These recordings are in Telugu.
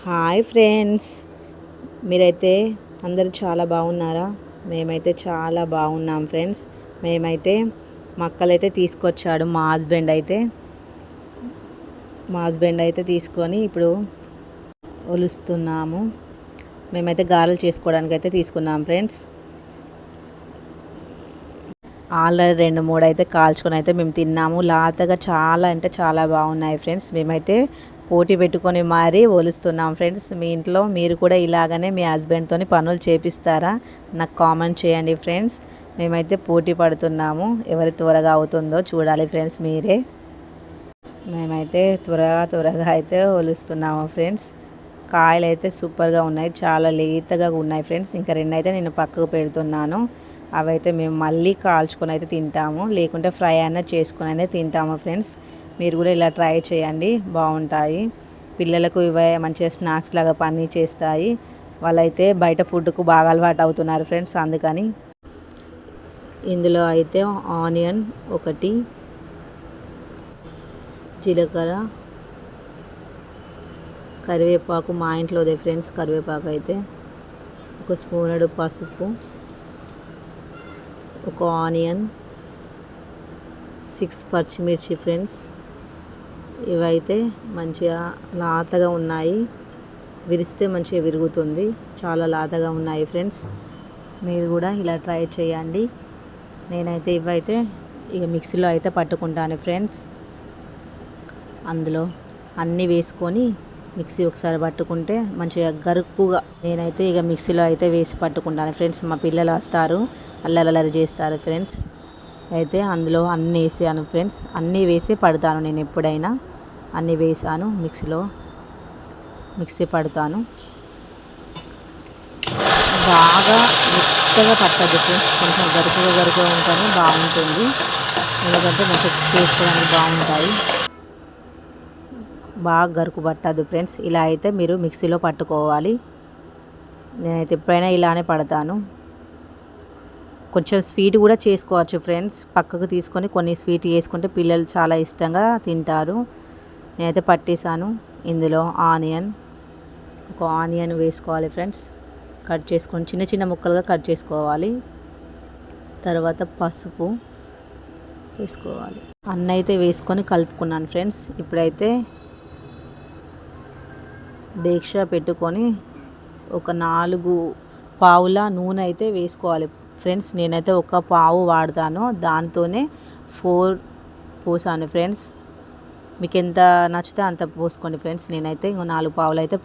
హాయ్ ఫ్రెండ్స్, మీరైతే అందరూ చాలా బాగున్నారా? మేమైతే చాలా బాగున్నాం ఫ్రెండ్స్. మేమైతే మక్కలైతే తీసుకొచ్చాడు మా హస్బెండ్ అయితే తీసుకొని ఇప్పుడు ఒలుస్తున్నాము. మేమైతే గారెలు చేసుకోవడానికి అయితే తీసుకున్నాం ఫ్రెండ్స్. ఆల్రెడీ 2-3 అయితే కాల్చుకొని అయితే మేము తిన్నాము. లాతగా చాలా అంటే చాలా బాగున్నాయి ఫ్రెండ్స్. మేమైతే పోటీ పెట్టుకొని మరీ ఒలుస్తున్నాం ఫ్రెండ్స్. మీ ఇంట్లో మీరు కూడా ఇలాగనే మీ హస్బెండ్తో పనులు చేపిస్తారా? నాకు కామెంట్ చేయండి ఫ్రెండ్స్. మేమైతే పోటీ పడుతున్నాము, ఎవరి త్వరగా అవుతుందో చూడాలి ఫ్రెండ్స్ మీరే. మేమైతే త్వరగా అయితే ఒలుస్తున్నాము ఫ్రెండ్స్. కాయలు అయితే సూపర్గా ఉన్నాయి, చాలా లేతగా ఉన్నాయి ఫ్రెండ్స్. ఇంకా 2 అయితే నేను పక్కకు పెడుతున్నాను. అవైతే మేము మళ్ళీ కాల్చుకొని అయితే తింటాము, లేకుంటే ఫ్రై అయినా చేసుకొని అయినా తింటాము ఫ్రెండ్స్. మీరు కూడా ఇలా ట్రై చేయండి, బాగుంటాయి. పిల్లలకు ఇవే మంచిగా స్నాక్స్ లాగా పని చేస్తాయి. వాళ్ళైతే బయట ఫుడ్కు బాగా అలవాటు అవుతున్నారు ఫ్రెండ్స్. అందుకని ఇందులో అయితే ఆనియన్ ఒకటి, జీలకర్ర, కరివేపాకు మా ఇంట్లోదే ఫ్రెండ్స్. కరివేపాకు అయితే 1 స్పూనెడు పసుపు, ఒక ఆనియన్, 6 పచ్చిమిర్చి ఫ్రెండ్స్. ఇవైతే మంచిగా లాతగా ఉన్నాయి, విరిస్తే మంచిగా విరుగుతుంది. చాలా లాతగా ఉన్నాయి ఫ్రెండ్స్. మీరు కూడా ఇలా ట్రై చేయండి. నేనైతే ఇవైతే ఇక మిక్సీలో అయితే పట్టుకుంటాను ఫ్రెండ్స్. అందులో అన్నీ వేసుకొని మిక్సీ ఒకసారి పట్టుకుంటే మంచిగా గరుకుగా నేనైతే ఇక మిక్సీలో అయితే వేసి పట్టుకుంటాను ఫ్రెండ్స్. మా పిల్లలు వస్తారు, అల్లరి చేస్తారు ఫ్రెండ్స్. అయితే అందులో అన్నీ వేసాను ఫ్రెండ్స్. అన్నీ వేసి పడతాను నేను ఎప్పుడైనా. అన్నీ వేసాను, మిక్సీ పడతాను. బాగా మెత్తగా పట్టదు ఫ్రెండ్స్, కొంచెం గరుకుగా ఉంటేనే బాగుంటుంది. ఎందుకంటే మంచిగా చేసుకోవడానికి బాగుంటాయి. బాగా గరుకు పట్టదు ఫ్రెండ్స్. ఇలా అయితే మీరు మిక్సీలో పట్టుకోవాలి. నేనైతే ఎప్పుడైనా ఇలానే పడతాను. కొంచెం స్వీట్ కూడా చేసుకోవచ్చు ఫ్రెండ్స్. పక్కకు తీసుకొని కొన్ని స్వీట్ వేసుకుంటే పిల్లలు చాలా ఇష్టంగా తింటారు. నేనైతే పట్టేసాను. ఇందులో ఒక ఆనియన్ వేసుకోవాలి ఫ్రెండ్స్. కట్ చేసుకొని చిన్న చిన్న ముక్కలుగా కట్ చేసుకోవాలి. తర్వాత పసుపు వేసుకోవాలి. అన్నీ అయితే వేసుకొని కలుపుకున్నాను ఫ్రెండ్స్. ఇప్పుడైతే డేక్షా పెట్టుకొని ఒక 4 పావుల నూనె అయితే వేసుకోవాలి ఫ్రెండ్స్. నేనైతే 1 పావు వాడతాను, దాంతోనే 4 పోసాను ఫ్రెండ్స్. మీకు ఎంత నచ్చితే అంత పోసుకోండి ఫ్రెండ్స్. నేనైతే 4 పావులు అయితే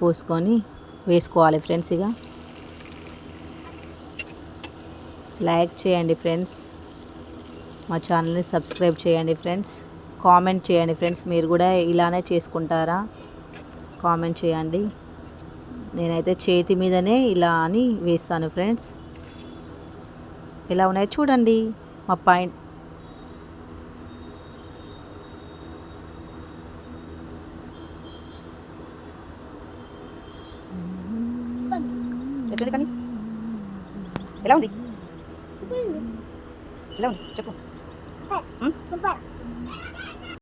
పోసుకొని వేసుకోవాలి ఫ్రెండ్స్. ఇక లైక్ చేయండి ఫ్రెండ్స్, మా ఛానల్ని సబ్స్క్రైబ్ చేయండి ఫ్రెండ్స్. కామెంట్ చేయండి ఫ్రెండ్స్, మీరు కూడా ఇలానే చేసుకుంటారా? కామెంట్ చేయండి. నేనైతే చేతి మీదనే ఇలా అని వేస్తాను ఫ్రెండ్స్. ఎలా ఉన్నాయో చూడండి. మా పాయింట్ కానీ ఎలా ఉంది చెప్పు.